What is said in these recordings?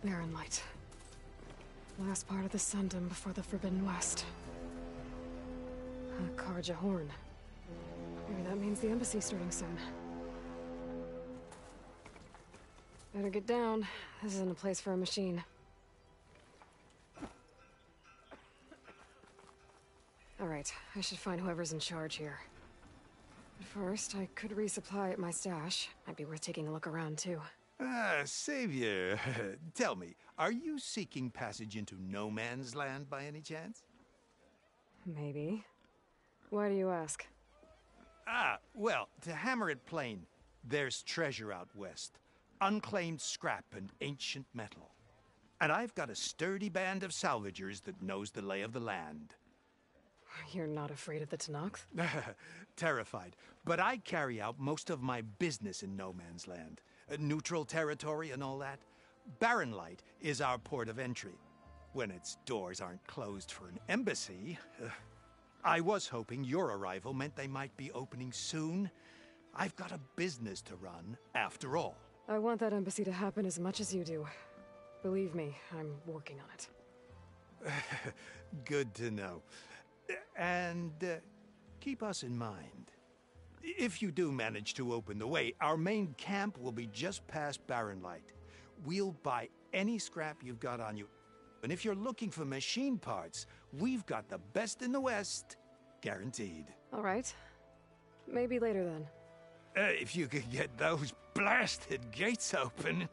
Barren Light. Last part of the Sundom before the Forbidden West. A Karja horn. Maybe that means the embassy's starting soon. Better get down. This isn't a place for a machine. Alright, I should find whoever's in charge here. But first, I could resupply at my stash. Might be worth taking a look around, too. Savior, tell me, are you seeking passage into no man's land by any chance? Maybe. Why do you ask? Well, to hammer it plain, there's treasure out west. Unclaimed scrap and ancient metal. And I've got a sturdy band of salvagers that knows the lay of the land. You're not afraid of the Tenakth? Terrified. But I carry out most of my business in no man's land. Neutral territory and all that. Barren Light is our port of entry. When its doors aren't closed for an embassy. I was hoping your arrival meant they might be opening soon. I've got a business to run, after all. I want that embassy to happen as much as you do. Believe me, I'm working on it. Good to know. And keep us in mind. If you do manage to open the way, our main camp will be just past Barren Light. We'll buy any scrap you've got on you. And if you're looking for machine parts, we've got the best in the West, guaranteed. All right. Maybe later then. If you could get those blasted gates open.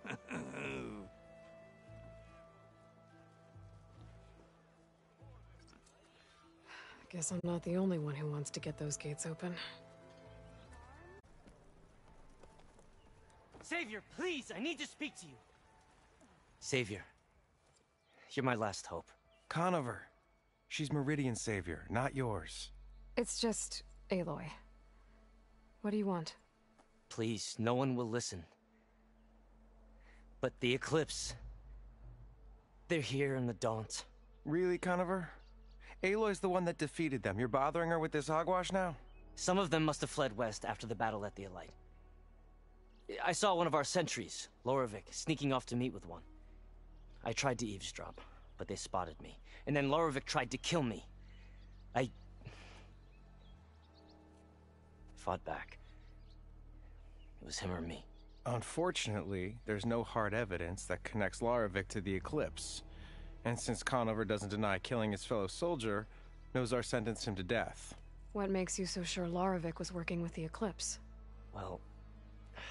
Guess I'm not the only one who wants to get those gates open. Savior, please, I need to speak to you. Savior, you're my last hope. Conover. She's Meridian's savior, not yours. It's just Aloy. What do you want? Please, no one will listen. But the Eclipse... they're here in the Daunt. Really, Conover? Aloy's the one that defeated them. You're bothering her with this hogwash now? Some of them must have fled west after the battle at the Elite. I saw one of our sentries, Loravik, sneaking off to meet with one. I tried to eavesdrop, but they spotted me. And then Loravik tried to kill me. I fought back. It was him or me. Unfortunately, there's no hard evidence that connects Loravik to the Eclipse. And since Conover doesn't deny killing his fellow soldier, Nozar sentenced him to death. What makes you so sure Loravik was working with the Eclipse? Well,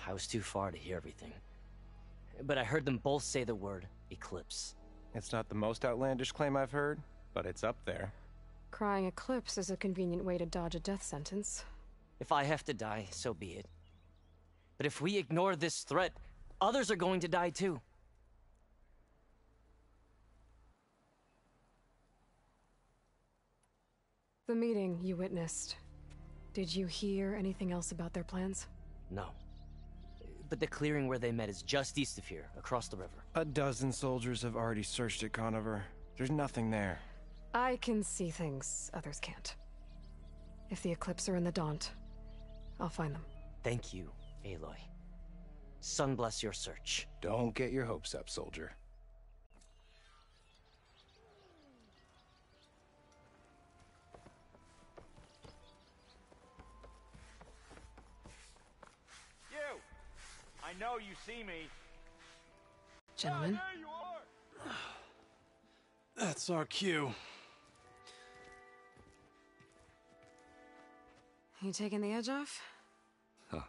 I was too far to hear everything. But I heard them both say the word Eclipse. It's not the most outlandish claim I've heard, but it's up there. Crying Eclipse is a convenient way to dodge a death sentence. If I have to die, so be it. But if we ignore this threat, others are going to die too. The meeting you witnessed. Did you hear anything else about their plans? No. But the clearing where they met is just east of here, across the river. A dozen soldiers have already searched it, Conover. There's nothing there. I can see things others can't. If the Eclipse are in the Daunt, I'll find them. Thank you, Aloy. Sun bless your search. Don't get your hopes up, soldier. You! I know you see me. Gentlemen? There you are! That's our cue. You taking the edge off? Huh.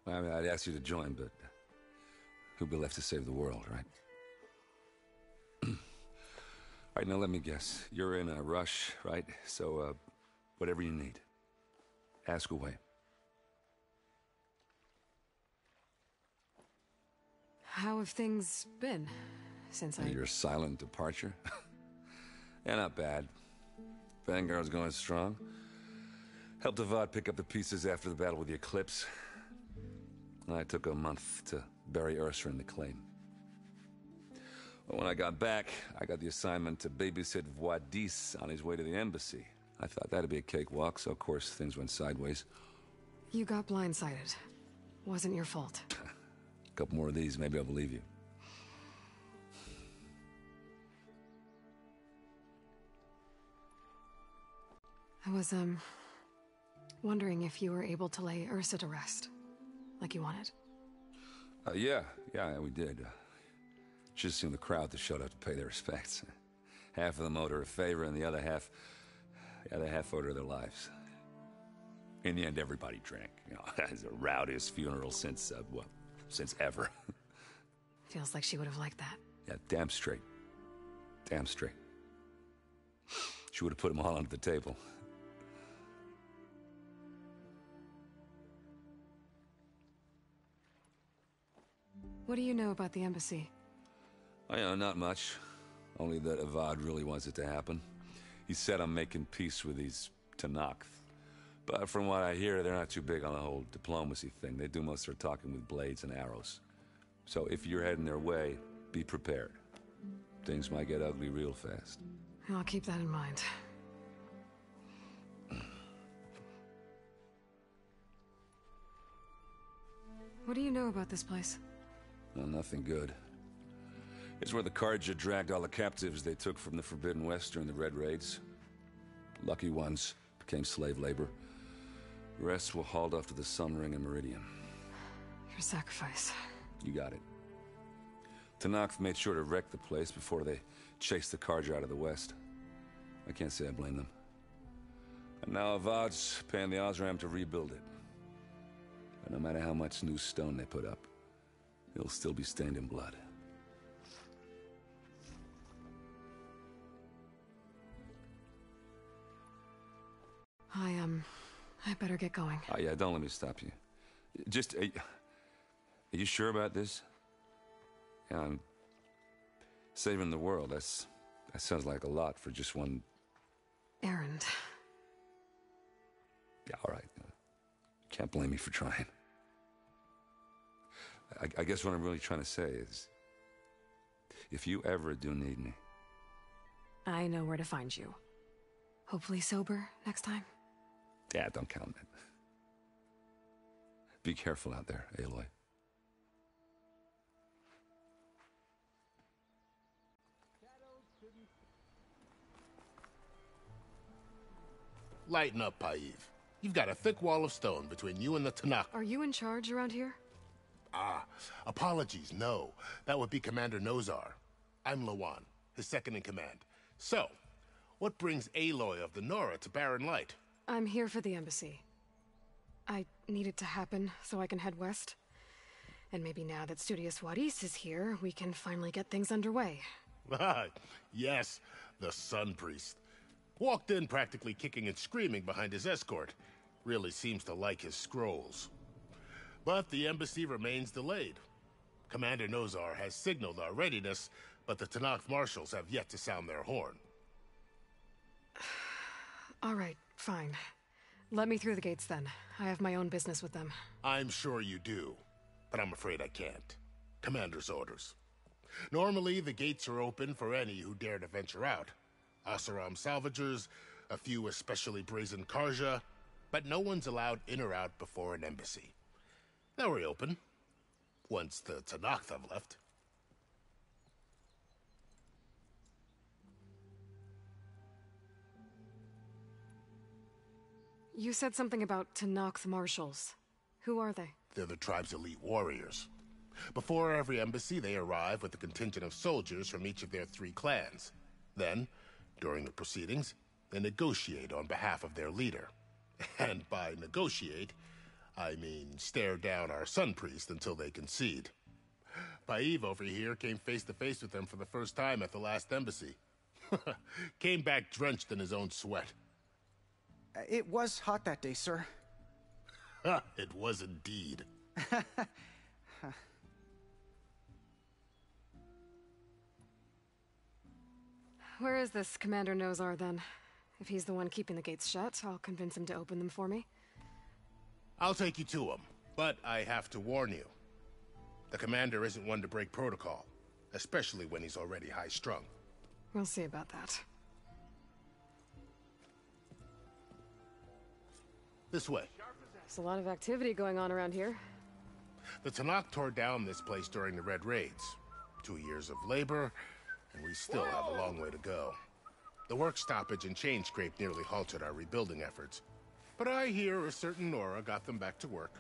Well, I mean, I'd ask you to join, but who'd be left to save the world, right? All right, now let me guess. You're in a rush, right? So, whatever you need, ask away. How have things been since Your silent departure? Yeah, not bad. Vanguard's going strong. Helped Avad pick up the pieces after the battle with the Eclipse. I took a month to bury Ursa in the claim. But when I got back, I got the assignment to babysit Voidis on his way to the embassy. I thought that'd be a cakewalk, so of course things went sideways. You got blindsided. Wasn't your fault. A couple more of these, maybe I'll believe you. I was, wondering if you were able to lay Ursa to rest, like you wanted. Yeah, we did. Just assumed the crowd that showed up to pay their respects. Half of them owed her a favor, and the other half owed her their lives. In the end, everybody drank. You know, it's the rowdiest funeral since ever. Feels like she would have liked that. Yeah, damn straight. Damn straight. She would have put them all under the table. What do you know about the embassy? Oh, yeah, not much. Only that Avad really wants it to happen. He said I'm making peace with these Tanakh. But from what I hear, they're not too big on the whole diplomacy thing. They do most of their talking with blades and arrows. So if you're heading their way, be prepared. Things might get ugly real fast. I'll keep that in mind. What do you know about this place? Well, nothing good. It's where the Carja dragged all the captives they took from the Forbidden West during the Red Raids. Lucky ones became slave labor. The rest were hauled off to the Sun Ring and Meridian. Your sacrifice. You got it. Tanakh made sure to wreck the place before they chased the Carja out of the West. I can't say I blame them. And now Avad's paying the Osram to rebuild it. But no matter how much new stone they put up, it'll still be stained in blood. I better get going. Oh, yeah, don't let me stop you. Just, are you sure about this? Yeah, I'm saving the world. That sounds like a lot for just one... Errand. Yeah, all right. Can't blame me for trying. I guess what I'm really trying to say is, if you ever do need me... I know where to find you. Hopefully sober next time. Yeah, don't count it. Be careful out there, Aloy. Lighten up, Paiv. You've got a thick wall of stone between you and the Tanakh. Are you in charge around here? Apologies, no. That would be Commander Nozar. I'm Lawan, his second-in-command. So, what brings Aloy of the Nora to Barren Light? I'm here for the embassy. I need it to happen so I can head west. And maybe now that Studious Wadis is here, we can finally get things underway. Yes, the Sun Priest. Walked in practically kicking and screaming behind his escort. Really seems to like his scrolls. But the embassy remains delayed. Commander Nozar has signaled our readiness, but the Tanakh marshals have yet to sound their horn. All right, fine. Let me through the gates then. I have my own business with them. I'm sure you do, but I'm afraid I can't. Commander's orders. Normally, the gates are open for any who dare to venture out. Oseram salvagers, a few especially brazen Karja, but no one's allowed in or out before an embassy. They'll reopen, once the Tanakh have left. You said something about Tanakh marshals. Who are they? They're the tribe's elite warriors. Before every embassy, they arrive with a contingent of soldiers from each of their 3 clans. Then, during the proceedings, they negotiate on behalf of their leader. And by negotiate, I mean stare down our Sun Priest until they concede. Paiv over here came face to face with them for the first time at the last embassy. Came back drenched in his own sweat. It was hot that day, sir. It was indeed. Where is this Commander Nozar, then? If he's the one keeping the gates shut, I'll convince him to open them for me. I'll take you to him, but I have to warn you. The commander isn't one to break protocol, especially when he's already high-strung. We'll see about that. This way. There's a lot of activity going on around here. The Tanakh tore down this place during the Red Raids. 2 years of labor, and we still have a long way to go. The work stoppage and chain scrape nearly halted our rebuilding efforts. But I hear a certain Nora got them back to work.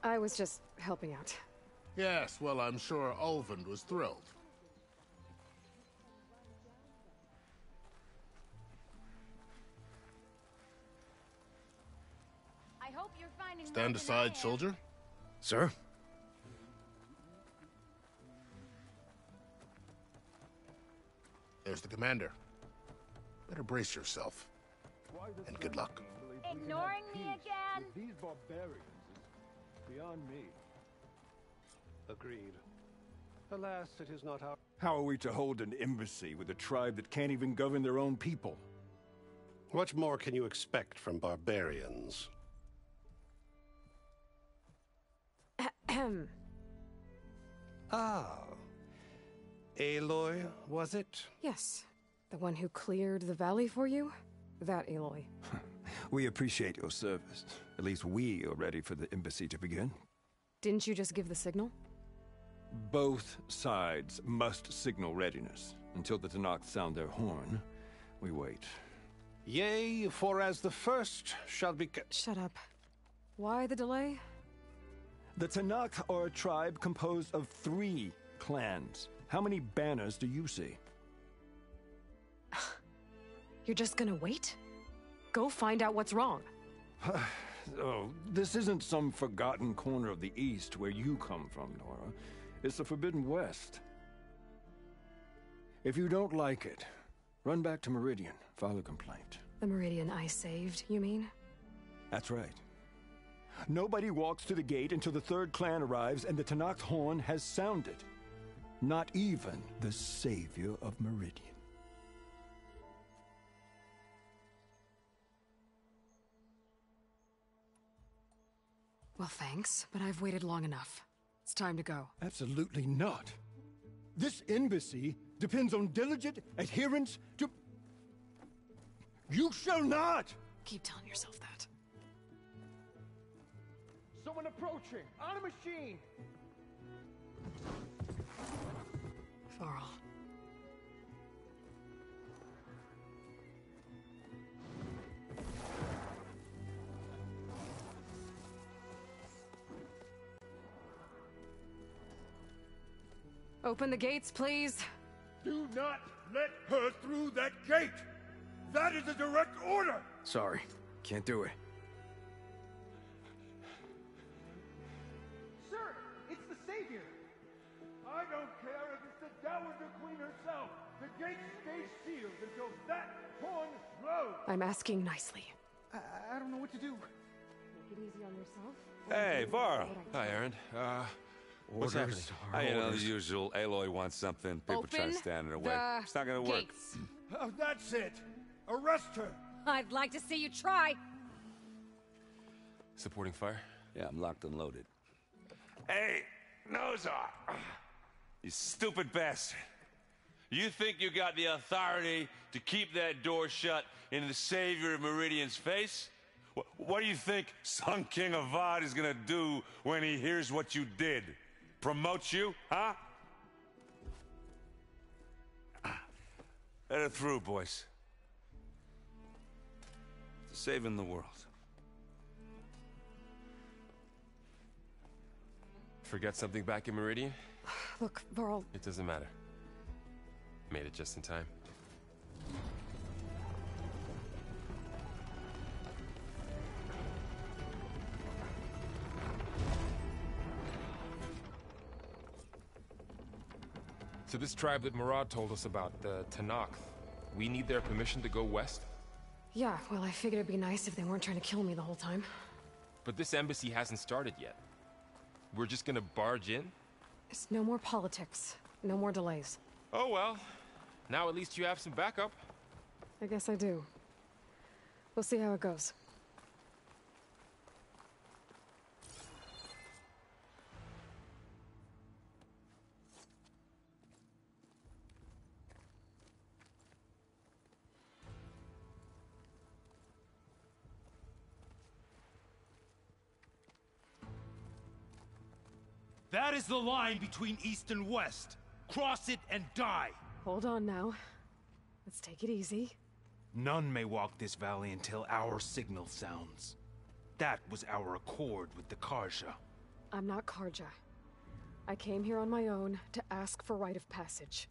I was just helping out. Yes, well, I'm sure Ulvund was thrilled. I hope you're finding Stand aside, soldier. Sir? There's the commander. Better brace yourself. And good luck. Ignoring me again? These barbarians is beyond me. Agreed. Alas, it is not our... How are we to hold an embassy with a tribe that can't even govern their own people? What more can you expect from barbarians? Ahem. Ah. Aloy, was it? Yes. The one who cleared the valley for you? That Aloy. We appreciate your service. At least we are ready for the embassy to begin. Didn't you just give the signal? Both sides must signal readiness. Until the Tanakh sound their horn, we wait. Yea, for as the first shall be... Shut up. Why the delay? The Tanakh are a tribe composed of 3 clans. How many banners do you see? You're just gonna wait? Go find out what's wrong. Oh, this isn't some forgotten corner of the East where you come from, Nora. It's the Forbidden West. If you don't like it, run back to Meridian, file a complaint. The Meridian I saved, you mean? That's right. Nobody walks to the gate until the 3rd clan arrives and the Tanakh's horn has sounded. Not even the savior of Meridian. Well, thanks, but I've waited long enough. It's time to go. Absolutely not. This embassy depends on diligent adherence to... You shall not! Keep telling yourself that. Someone approaching! On a machine! Varl. Open the gates, please. Do not let her through that gate! That is a direct order! Sorry. Can't do it. Sir, it's the Savior! I don't care if it's the Dowager Queen herself. The gates stay sealed until that horn blows. I'm asking nicely. I don't know what to do. Make it easy on yourself. Hey, Varl. Hi, Aaron. What's happening? Orders. You know, the usual. Aloy wants something. People try to Open stand in her way. the It's not gonna work. gates. Oh, that's it! Arrest her! I'd like to see you try. Supporting fire? Yeah, I'm locked and loaded. Hey, Nozar! You stupid bastard. You think you got the authority to keep that door shut in the savior of Meridian's face? What do you think Sun King Avad is gonna do when he hears what you did? Promote you, huh? Let her through, boys. Saving the world. Forget something back in Meridian? Look, Varl, It doesn't matter. Made it just in time. So this tribe that Murad told us about, the Tanakh, we need their permission to go west? yeah, well, I figured it'd be nice if they weren't trying to kill me the whole time. But this embassy hasn't started yet. We're just gonna barge in? It's no more politics. No more delays. Oh well. Now at least you have some backup. I guess I do. We'll see how it goes. That is the line between East and West. Cross it and die. Hold on now. Let's take it easy. None may walk this valley until our signal sounds. That was our accord with the Karja. I'm not Karja. I came here on my own to ask for rite of passage.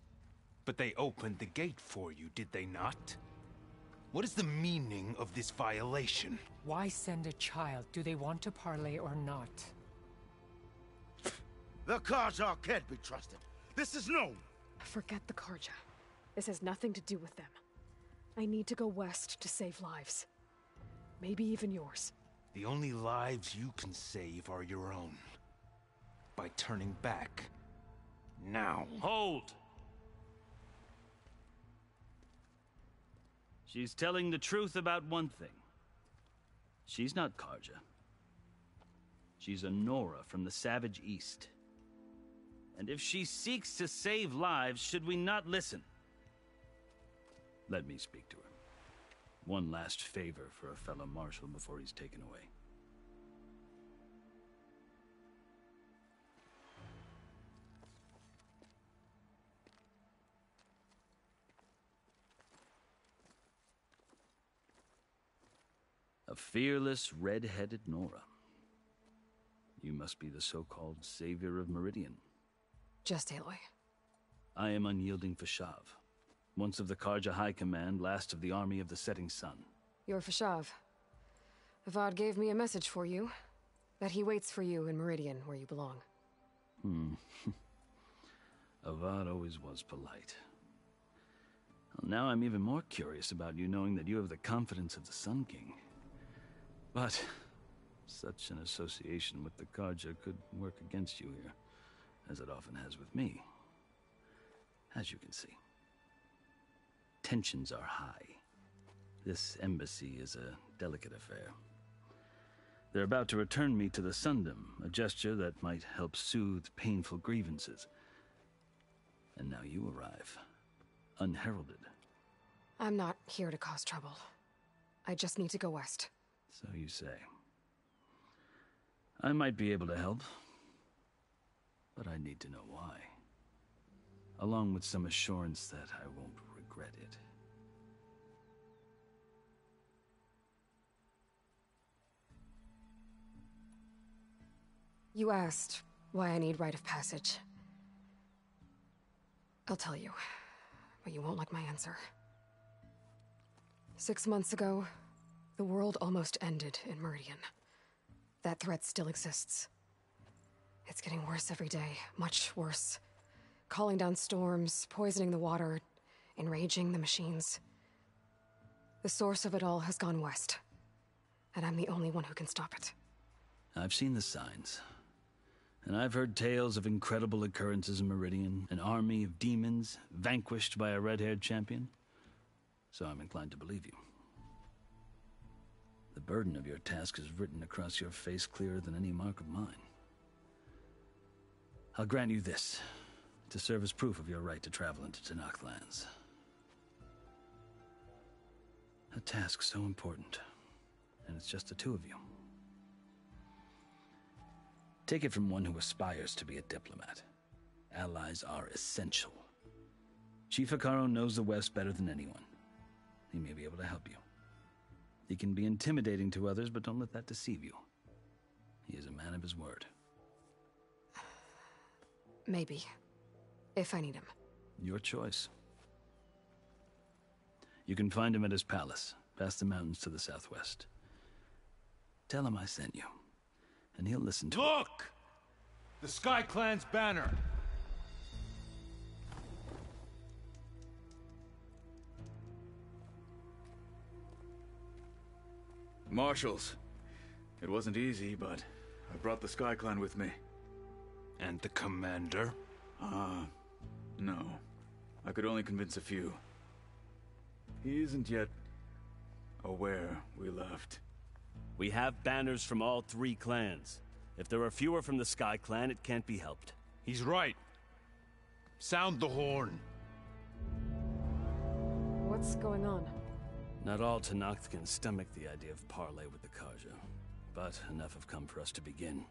But they opened the gate for you, did they not? What is the meaning of this violation? Why send a child? Do they want to parley or not? The Karja can't be trusted. This is known. Forget the Karja. This has nothing to do with them. I need to go west to save lives. Maybe even yours. The only lives you can save are your own. By turning back. Now. Hold! She's telling the truth about one thing. She's not Karja. She's a Nora from the Savage East. And if she seeks to save lives, should we not listen? Let me speak to her. One last favor for a fellow marshal before he's taken away. A fearless, red-headed Nora. You must be the so-called savior of Meridian. Just Aloy. I am unyielding Fashav, once of the Karja High Command, last of the army of the Setting Sun. You're Fashav. Avad gave me a message for you. That he waits for you in Meridian, where you belong. Avad always was polite. Well, now I'm even more curious about you knowing that you have the confidence of the Sun King. But such an association with the Karja could work against you here, as it often has with me. As you can see. Tensions are high. This embassy is a delicate affair. They're about to return me to the Sundom, a gesture that might help soothe painful grievances. And now you arrive, unheralded. I'm not here to cause trouble. I just need to go west. So you say. I might be able to help, but I need to know why. Along with some assurance that I won't regret it. You asked why I need rite of passage. I'll tell you, but you won't like my answer. 6 months ago, the world almost ended in Meridian. That threat still exists. It's getting worse every day, much worse. Calling down storms, poisoning the water, enraging the machines. The source of it all has gone west, and I'm the only one who can stop it. I've seen the signs. And I've heard tales of incredible occurrences in Meridian, an army of demons vanquished by a red-haired champion. So I'm inclined to believe you. The burden of your task is written across your face clearer than any mark of mine. I'll grant you this, to serve as proof of your right to travel into Tenakth lands. A task so important, and it's just the two of you. Take it from one who aspires to be a diplomat. Allies are essential. Chief Hekarro knows the West better than anyone. He may be able to help you. He can be intimidating to others, but don't let that deceive you. He is a man of his word. Maybe. If I need him. Your choice. You can find him at his palace, past the mountains to the southwest. Tell him I sent you, and he'll listen to it. Look! The Sky Clan's banner! Marshals. It wasn't easy, but I brought the Sky Clan with me. And the commander? No. I could only convince a few. He isn't yet aware we left. We have banners from all 3 clans. If there are fewer from the Sky Clan, it can't be helped. He's right. Sound the horn. What's going on? Not all Tenakth can stomach the idea of parley with the Karja, but enough have come for us to begin.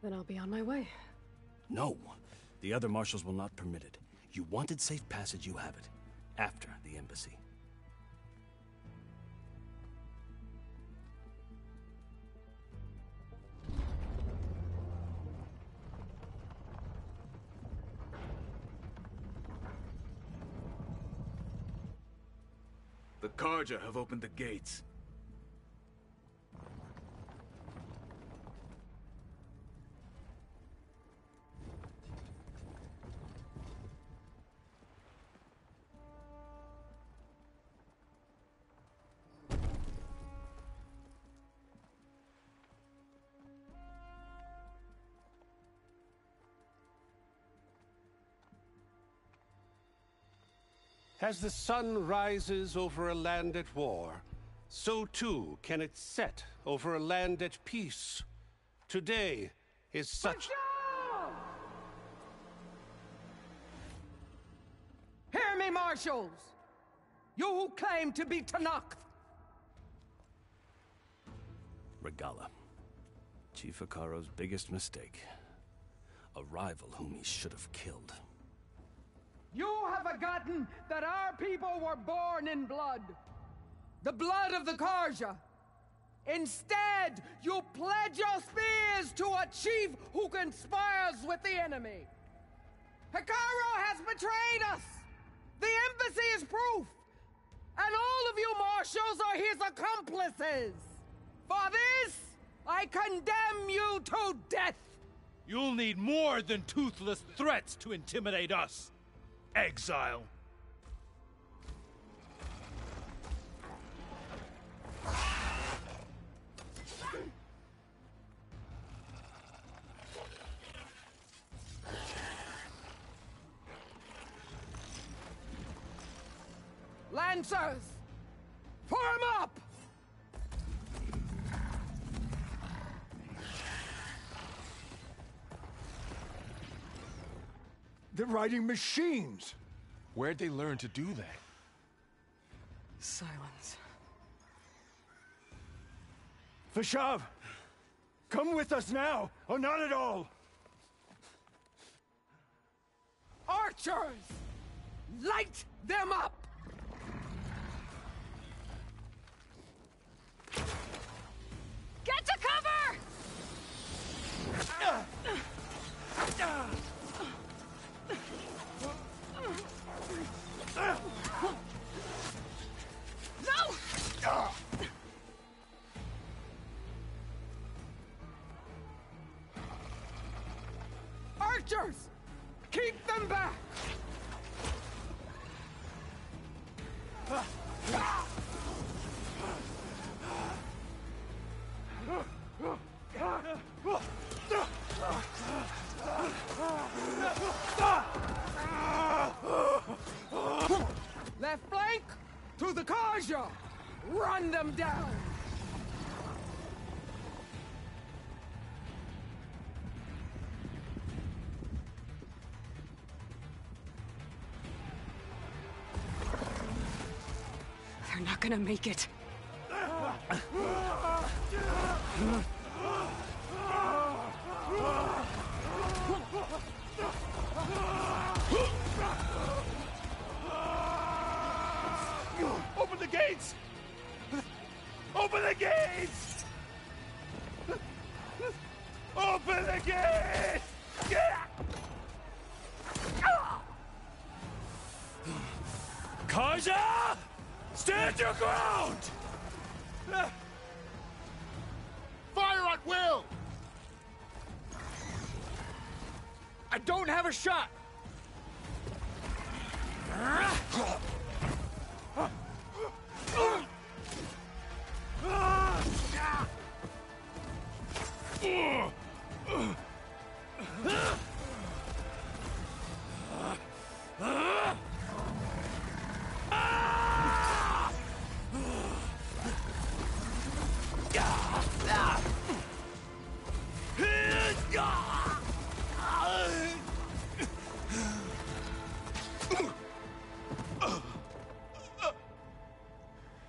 Then I'll be on my way. No, the other marshals will not permit it. You wanted safe passage, you have it. After the embassy. The Karja have opened the gates. As the sun rises over a land at war, so too can it set over a land at peace. Today is such... Hear me, marshals! You who claim to be Tanakh! Regala. Chief Hikaro's biggest mistake. A rival whom he should have killed. You have forgotten that our people were born in blood. The blood of the Karja. Instead, you pledge your spears to a chief who conspires with the enemy. Hikaro has betrayed us. The embassy is proof. And all of you marshals are his accomplices. For this, I condemn you to death. You'll need more than toothless threats to intimidate us. Exile. Lancers, form up! They're riding machines! Where'd they learn to do that? Silence. Vashav! Come with us now, or not at all! Archers! Light them up! Get to cover! No! Archers! Keep them back! Left flank to the Karja! Run them down! They're not gonna make it. Open the gates! Open the gates! Open the gates! Karja! Stand your ground! Fire at will! I don't have a shot!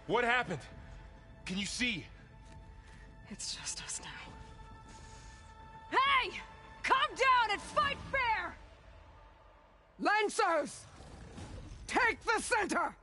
What happened? Can you see? It's just us now. Hey! Calm down and fight fair! Lancers! Take the center!